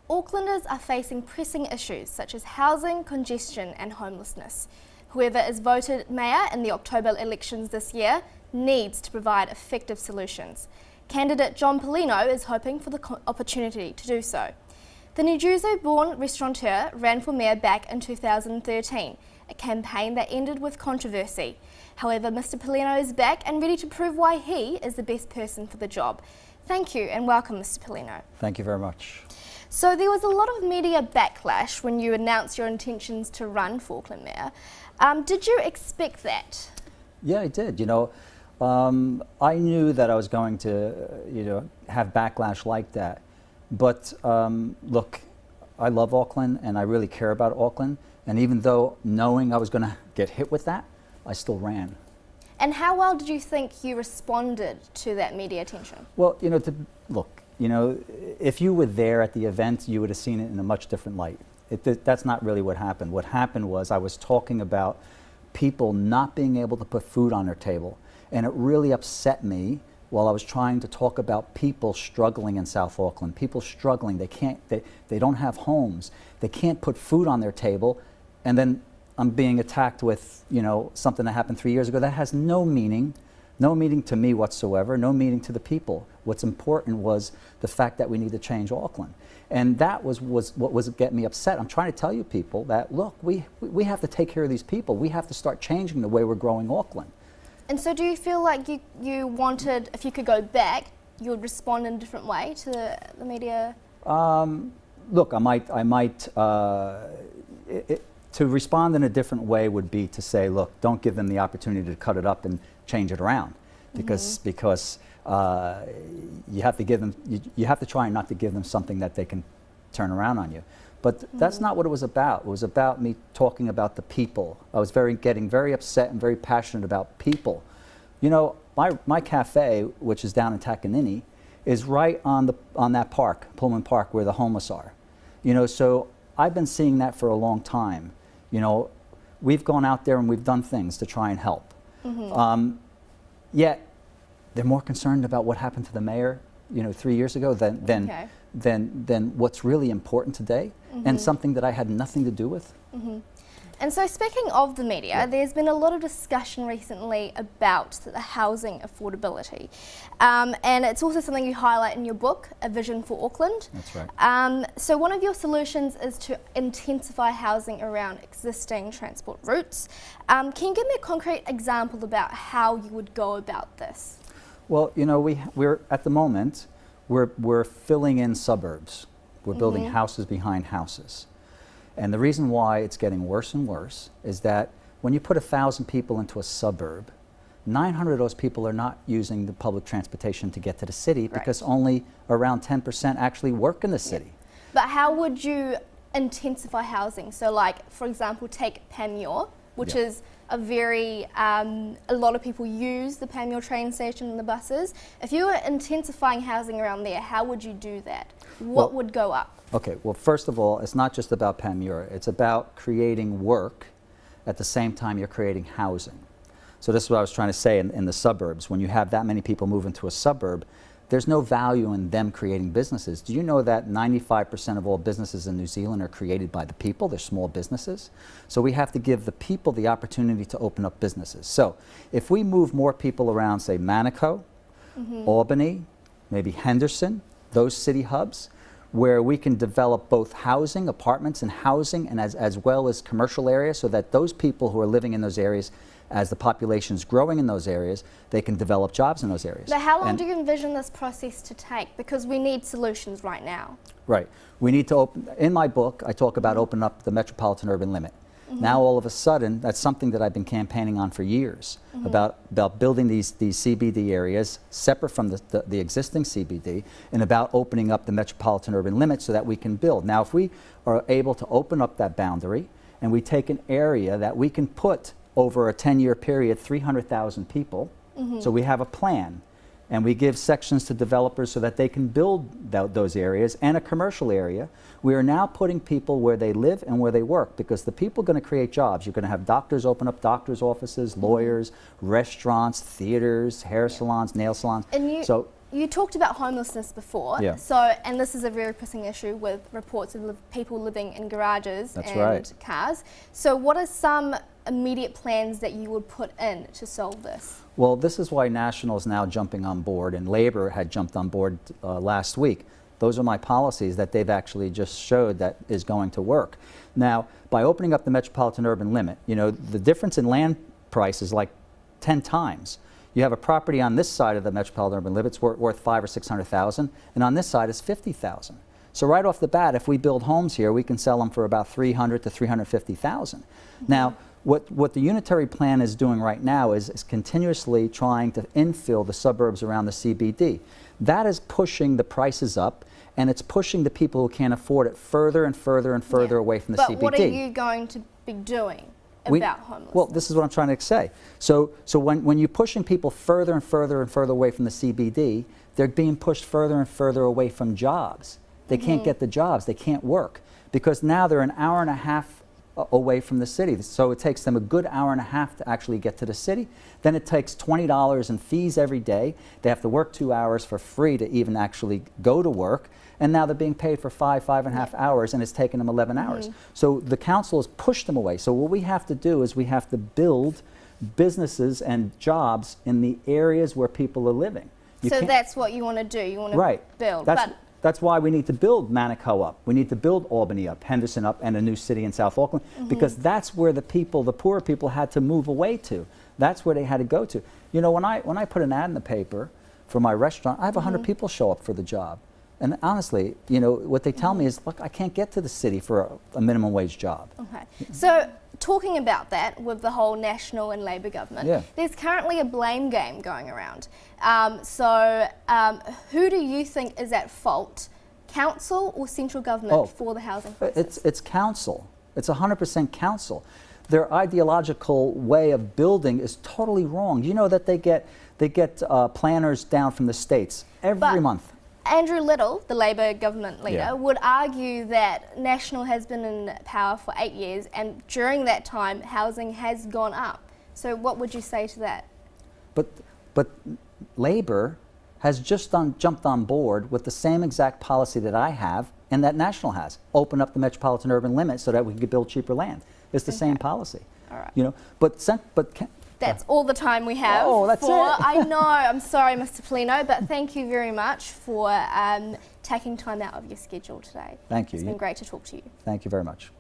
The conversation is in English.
Aucklanders are facing pressing issues such as housing, congestion and homelessness. Whoever is voted mayor in the October elections this year needs to provide effective solutions. Candidate John Palino is hoping for the opportunity to do so. The New Jersey-born restaurateur ran for mayor back in 2013, a campaign that ended with controversy. However, Mr. Palino is back and ready to prove why he is the best person for the job. Thank you and welcome, Mr. Palino. Thank you very much. So there was a lot of media backlash when you announced your intentions to run for Auckland Mayor. Did you expect that? Yeah, I did. I knew that I was going to, have backlash like that. But look, I love Auckland and I really care about Auckland. And even though knowing I was going to get hit with that, I still ran. And how well did you think you responded to that media attention? Well, if you were there at the event, you would have seen it in a much different light. That's not really what happened. What happened was I was talking about people not being able to put food on their table. And it really upset me while I was trying to talk about people struggling in South Auckland. People struggling, they don't have homes. They can't put food on their table. And then I'm being attacked with, something that happened 3 years ago. That has no meaning to me whatsoever, no meaning to the people. What's important was the fact that we need to change Auckland. And that was what was getting me upset. I'm trying to tell you people that, look, we have to take care of these people. We have to start changing the way we're growing Auckland. And so do you feel like you wanted, if you could go back, you would respond in a different way to the media? Look, to respond in a different way would be to say, look, don't give them the opportunity to cut it up and change it around, because you have to give them, you have to try not to give them something that they can turn around on you. But that's not what it was about. It was about me talking about the people. I was getting very upset and very passionate about people. My cafe, which is down in Takanini, is right on that park, Pullman Park, where the homeless are. So I've been seeing that for a long time. We've gone out there and we've done things to try and help. Yet they're more concerned about what happened to the mayor, 3 years ago than what's really important today, and something that I had nothing to do with. And so speaking of the media, there's been a lot of discussion recently about the housing affordability. And it's also something you highlight in your book, A Vision for Auckland. That's right. So one of your solutions is to intensify housing around existing transport routes. Can you give me a concrete example about how you would go about this? Well, we're at the moment, we're filling in suburbs. We're building houses behind houses. And the reason why it's getting worse and worse is that when you put 1,000 people into a suburb, 900 of those people are not using the public transportation to get to the city, because only around 10% actually work in the city. But how would you intensify housing? So like, for example, take Panmure, which is a very, a lot of people use the Panmure train station and the buses. If you were intensifying housing around there, how would you do that? What would go up? Okay, well, first of all, it's not just about Panmure. It's about creating work at the same time you're creating housing. So this is what I was trying to say in the suburbs. When you have that many people move into a suburb, there's no value in them creating businesses. Do you know that 95% of all businesses in New Zealand are created by the people? They're small businesses. So we have to give the people the opportunity to open up businesses. So if we move more people around, say, Manukau, Albany, maybe Henderson, those city hubs, where we can develop both housing, apartments and housing, and as well as commercial areas, so that those people who are living in those areas, as the population is growing in those areas, they can develop jobs in those areas. So how long do you envision this process to take? Because we need solutions right now. Right. We need to open, in my book, I talk about opening up the metropolitan urban limit. Now all of a sudden, that's something that I've been campaigning on for years, about building these CBD areas separate from the existing CBD, and about opening up the metropolitan urban limit so that we can build. Now if we are able to open up that boundary and we take an area that we can put over a 10-year period 300,000 people, so we have a plan, and we give sections to developers so that they can build those areas, and a commercial area. We are now putting people where they live and where they work, because the people are going to create jobs. You're going to have doctors open up doctors' offices, lawyers, restaurants, theaters, hair salons, nail salons. you talked about homelessness before. Yeah. So, and this is a very pressing issue with reports of people living in garages That's and right. cars. So what are some immediate plans that you would put in to solve this? Well, this is why National is now jumping on board, and Labor had jumped on board last week. Those are my policies that they've actually just showed that is going to work. Now, by opening up the metropolitan urban limit, you know, the difference in land price is like 10 times. You have a property on this side of the metropolitan urban limit, it's worth 500,000 or 600,000, and on this side is 50,000. So right off the bat, if we build homes here, we can sell them for about 300 to 350,000. Now, what the unitary plan is doing right now is continuously trying to infill the suburbs around the CBD. That is pushing the prices up, and it's pushing the people who can't afford it further and further and further away from the CBD. But what are you going to be doing about homelessness? Well, this is what I'm trying to say. So when you're pushing people further and further and further away from the CBD, they're being pushed further and further away from jobs. They can't get the jobs. They can't work because now they're an hour and a half away from the city. So it takes them a good hour and a half to actually get to the city. Then it takes $20 in fees every day. They have to work 2 hours for free to even actually go to work. And now they're being paid for 5.5 hours, and it's taken them 11 hours. So the council has pushed them away. So what we have to do is we have to build businesses and jobs in the areas where people are living. So that's what you want to do. You want to build. That's why we need to build Manico up. We need to build Albany up, Henderson up, and a new city in South Auckland, because that's where the people, the poor people, had to move away to. That's where they had to go to. You know, when I put an ad in the paper for my restaurant, I have 100 people show up for the job. And honestly, you know, what they tell me is, look, I can't get to the city for a minimum wage job. Okay. So talking about that with the whole National and Labor government, there's currently a blame game going around. Who do you think is at fault, council or central government, for the housing crisis? It's council. It's 100% council. Their ideological way of building is totally wrong. You know that they get planners down from the states every month. Andrew Little, the Labor government leader, would argue that National has been in power for 8 years, and during that time housing has gone up. So what would you say to that? But Labor has just jumped on board with the same exact policy that I have and that National has. Open up the metropolitan urban limit so that we can build cheaper land. It's the same policy. All right. You know, that's all the time we have. Oh, that's it. I know. I'm sorry, Mr. Palino, but thank you very much for taking time out of your schedule today. Thank you. It's been great to talk to you. Thank you very much.